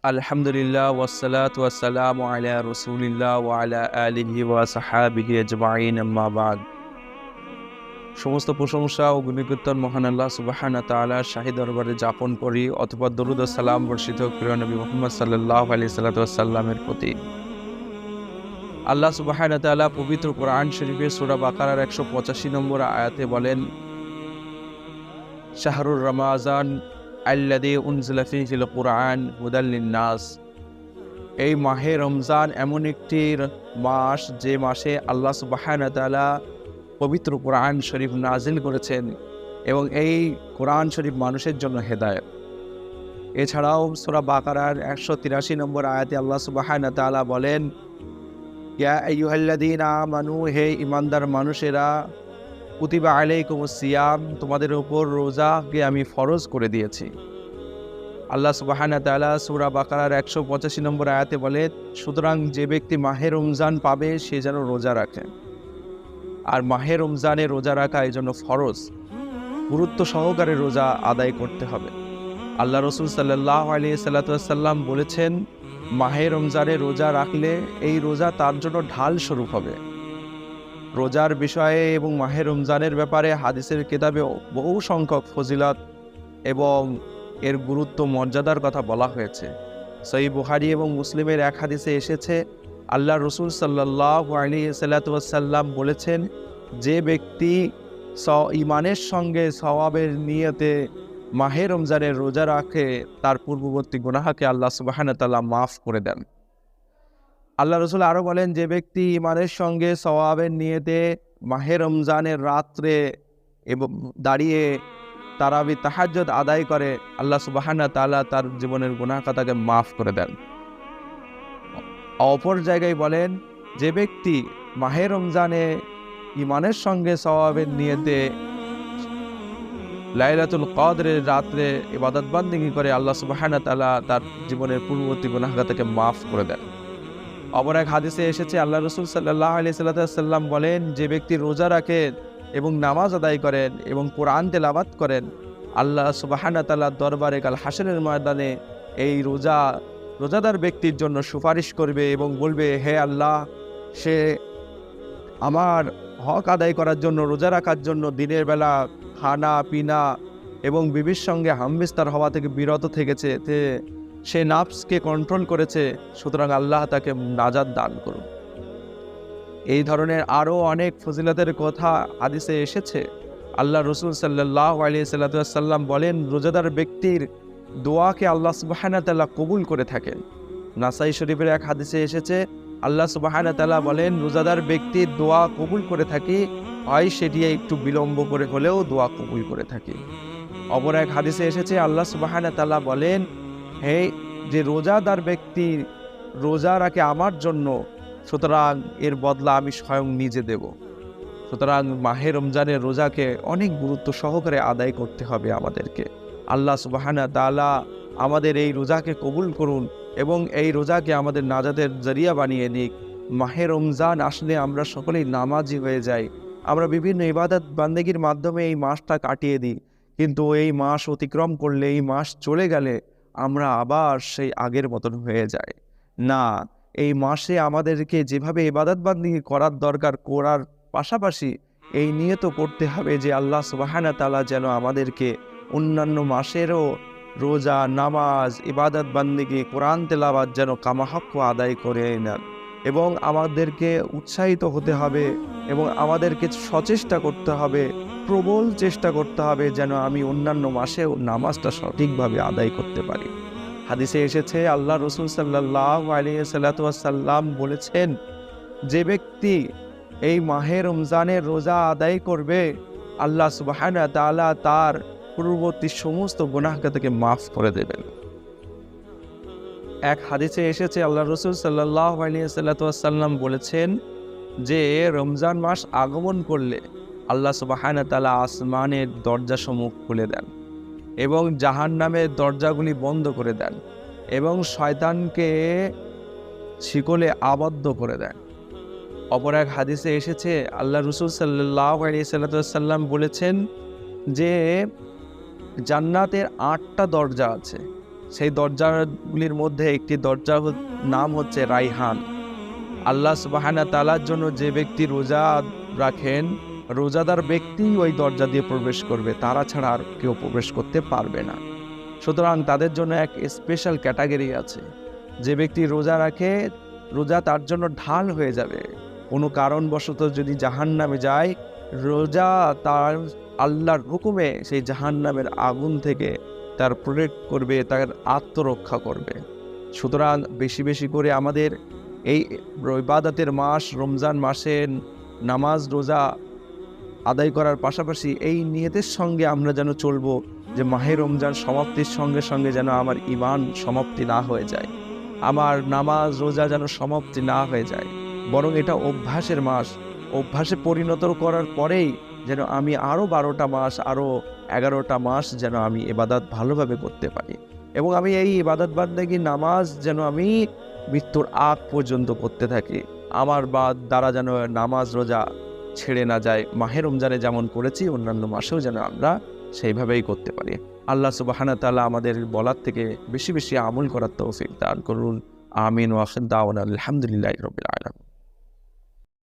আলহামদুলিল্লাহ ওয়াসসালাতু ওয়াসসালামু আলা রাসূলিল্লাহ ওয়া আলা আলিহি ওয়া সাহবিহি আজমাইন, আম্মা বাদ। সমস্ত প্রশংসা ও গুণকীর্তন মহান আল্লাহ সুবহানাহু ওয়া তাআলার শাহী দরবারে যাপন করি, অথবা দরুদ ও সালাম বর্ষিত প্রিয় নবী মুহাম্মদ সাল্লাল্লাহু আলাইহি ওয়াসাল্লামের প্রতি। আল্লাহ সুবহানাহু ওয়া তাআলা পবিত্র কোরআন শরীফের সূরা বাকারার 185 নম্বর আয়াতে বলেন, শাহরুর রমাজান আল্লাযী উনজিলা ফীহিল কুরআন হুদাল লিন-নাস। এই মাহে রমজান এমন একটি মাস যে মাসে আল্লাহ সুবহানাহু ওয়া তাআলা পবিত্র কোরআন শরীফ নাজিল করেছেন, এবং এই কোরআন শরীফ মানুষের জন্য হেদায়েত। এছাড়াও সূরা বাকারার 183 নম্বর আয়াতে আল্লাহ সুবহানাহু ওয়া তাআলা বলেন, ইয়া আইয়ুহাল্লাযীনা আমানু, হে ঈমানদার মানুষেরা, কুতিবা আলাইকুমুস সিয়াম, তোমাদের উপর রোজাকে আমি ফরজ করে দিয়েছি। আল্লাহ সুবহানাহু ওয়া তাআলা সূরা বাকারার 185 নম্বর আয়াতে বলে, সুতরাং যে ব্যক্তি মাহে রমজান পাবে সে যেন রোজা রাখে। আর মাহে রমজানে রোজা রাখা এই জন্য ফরজ, গুরুত্ব সহকারে রোজা আদায় করতে হবে। আল্লাহ রসুল সাল্লাল্লাহু আলাইহি সাল্লাম বলেছেন, মাহে রমজানে রোজা রাখলে এই রোজা তার জন্য ঢাল স্বরূপ হবে। রোজার বিষয়ে এবং মাহে রমজানের ব্যাপারে হাদিসের কিতাবে বহু সংখ্যক ফজিলত এবং এর গুরুত্ব মর্যাদার কথা বলা হয়েছে। সহিহ বুখারী এবং মুসলিমের এক হাদিসে এসেছে, আল্লাহ রসুল সাল্লাল্লাহু আলাইহি সাল্লাম বলেছেন, যে ব্যক্তি ঈমানের সঙ্গে সওয়াবের নিয়তে মাহে রমজানের রোজা রাখে তার পূর্ববর্তী গুনাহকে আল্লাহ সুবহানাহু ওয়া তাআলা মাফ করে দেন। আল্লাহ রসুল আরও বলেন, যে ব্যক্তি ঈমানের সঙ্গে সওয়াবের নিয়তে মাহে রমজানের রাত্রে এবং দাঁড়িয়ে তারাবি তাহাজ্জুদ আদায় করে, আল্লাহ সুবহানাহু ওয়া তাআলা তার জীবনের গুনাহ খাতাকে মাফ করে দেন। অপর জায়গায় বলেন, যে ব্যক্তি মাহে রমজানে ঈমানের সঙ্গে সওয়াবের নিয়তে লাইলাতুল কদরের রাত্রে ইবাদত বান্দেগি করে, আল্লাহ সুবহানাহু ওয়া তাআলা তার জীবনের পূর্ববর্তী গুনাহ খাতাকে মাফ করে দেন। অপর এক হাদিসে এসেছে, আল্লাহ রসুল সাল্লাল্লাহু আলাইহি সাল্লাম বলেন, যে ব্যক্তি রোজা রাখেন এবং নামাজ আদায় করেন এবং কোরআন তেলাওয়াত করেন, আল্লাহ সুবহানাহু ওয়া তাআলার দরবারে কাল হাশরের ময়দানে এই রোজাদার ব্যক্তির জন্য সুপারিশ করবে এবং বলবে, হে আল্লাহ, সে আমার হক আদায় করার জন্য, রোজা রাখার জন্য দিনের বেলা খানা পিনা এবং বিবির সঙ্গে হামবিস্তার হওয়া থেকে বিরত থেকেছে, সে নাফসকে কন্ট্রোল করেছে, সুতরাং আল্লাহ তাকে নাজাত দান করুন। এই ধরনের আরও অনেক ফজিলতের কথা হাদিসে এসেছে। আল্লাহ রসুল সাল্লাল্লাহু আলাইহি সাল্লাম বলেন, রোজাদার ব্যক্তির দোয়াকে আল্লাহ সুবহানাহু ওয়া তাআলা কবুল করে থাকেন। নাসাই শরীফের এক হাদিসে এসেছে, আল্লাহ সুবহানাহু ওয়া তাআলা বলেন, রোজাদার ব্যক্তির দোয়া কবুল করে থাকি, হয় সেটি একটু বিলম্ব করে হলেও দোয়া কবুল করে থাকি। অপর এক হাদিসে এসেছে, আল্লাহ সুবহানাহু ওয়া তাআলা বলেন, হে যে রোজাদার ব্যক্তি রোজা রাখে আমার জন্য, সুতরাং এর বদলা আমি স্বয়ং নিজে দেব। সুতরাং মাহে রমজানের রোজাকে অনেক গুরুত্ব সহকারে আদায় করতে হবে আমাদেরকে। আল্লাহ সুবহানাহু ওয়া তাআলা আমাদের এই রোজাকে কবুল করুন এবং এই রোজাকে আমাদের নাজাতের জরিয়া বানিয়ে দিক। মাহে রমজান আসলে আমরা সকলেই নামাজি হয়ে যাই, আমরা বিভিন্ন ইবাদত বান্দেগির মাধ্যমে এই মাসটা কাটিয়ে দিই, কিন্তু এই মাস অতিক্রম করলে, এই মাস চলে গেলে আমরা আবার সেই আগের মতন হয়ে যাই। না, এই মাসে আমাদেরকে যেভাবে ইবাদত বান্দেগি করার দরকার, করার পাশাপাশি এই নিয়ত করতে হবে যে আল্লাহ সুবহানাহু ওয়া তাআলা যেন আমাদেরকে অন্যান্য মাসেরও রোজা, নামাজ, ইবাদত বান্দেগি, কোরআন তেলাওয়াত যেন কামাহক আদায় করে নেন। এবং আমাদেরকে উৎসাহিত হতে হবে এবং আমাদেরকে সচেষ্টা করতে হবে, প্রবল চেষ্টা করতে হবে যেন আমি অন্যান্য মাসেও নামাজটা সঠিকভাবে আদায় করতে পারি। হাদিসে এসেছে, আল্লাহ রসুল সাল্লাল্লাহু আলাইহি সাল্লাম বলেছেন, যে ব্যক্তি এই মাহে রমজানের রোজা আদায় করবে, আল্লাহ সুবহানাহু ওয়া তাআলা তার পূর্ববর্তী সমস্ত গুনাহকে থেকে মাফ করে দেবেন। এক হাদিসে এসেছে, আল্লাহ রসুল সাল্লাল্লাহু আলাইহি সাল্লাম বলেছেন যে রমজান মাস আগমন করলে আল্লাহ সুবহানাহু ওয়া তাআলা আসমানের দরজাসমূহ খুলে দেন এবং জাহান্নামের দরজাগুলি বন্ধ করে দেন এবং শয়তানকে শিকলে আবদ্ধ করে দেন। অপর এক হাদিসে এসেছে, আল্লাহ রসুল সাল্লাল্লাহু আলাইহি সাল্লাম বলেছেন যে জান্নাতের 8টা দরজা আছে সেই দরজাগুলির মধ্যে একটি দরজার নাম হচ্ছে রাইহান। আল্লাহ সুবহানাহু ওয়া তাআলার জন্য যে ব্যক্তি রোজা রাখেন, রোজাদার ব্যক্তি ওই দরজা দিয়ে প্রবেশ করবে, তারা ছাড়া আর কেউ প্রবেশ করতে পারবে না। সুতরাং তাদের জন্য এক স্পেশাল ক্যাটাগরি আছে। যে ব্যক্তি রোজা রাখে, রোজা তার জন্য ঢাল হয়ে যাবে। কোনো কারণবশত যদি জাহান্নামে যায়, রোজা তার আল্লাহর হুকুমে সেই জাহান্নামের আগুন থেকে তার প্রোটেক্ট করবে, তার আত্মরক্ষা করবে। সুতরাং বেশি বেশি করে আমাদের এই ইবাদতের মাস রমজান মাসে নামাজ রোজা আদায় করার পাশাপাশি এই নিয়তের সঙ্গে আমরা যেন চলবো যে মাহে রমজান সমাপ্তির সঙ্গে সঙ্গে যেন আমার ঈমান সমাপ্তি না হয়ে যায়, আমার নামাজ রোজা যেন সমাপ্তি না হয়ে যায়, বরং এটা অভ্যাসের মাস। অভ্যাসে পরিণত করার পরেই যেন আমি আরও 12টা মাস, আরও 11টা মাস যেন আমি ইবাদত ভালোভাবে করতে পারি, এবং আমি এই ইবাদত বান্দেগী নামাজ যেন আমি মৃত্যুর আগ পর্যন্ত করতে থাকি। আমার দ্বারা যেন নামাজ রোজা ছেড়ে না যায়। মাহে রমজানে যেমন করেছি অন্যান্য মাসেও যেন আমরা সেইভাবেই করতে পারি। আল্লাহ সুবহানাহু ওয়া তাআলা আমাদের বলার থেকে বেশি বেশি আমল করার তৌফিক দান করুন। আমিন ওয়া আখির দাওয়ানা আলহামদুলিল্লাহি রাব্বিল আলামিন।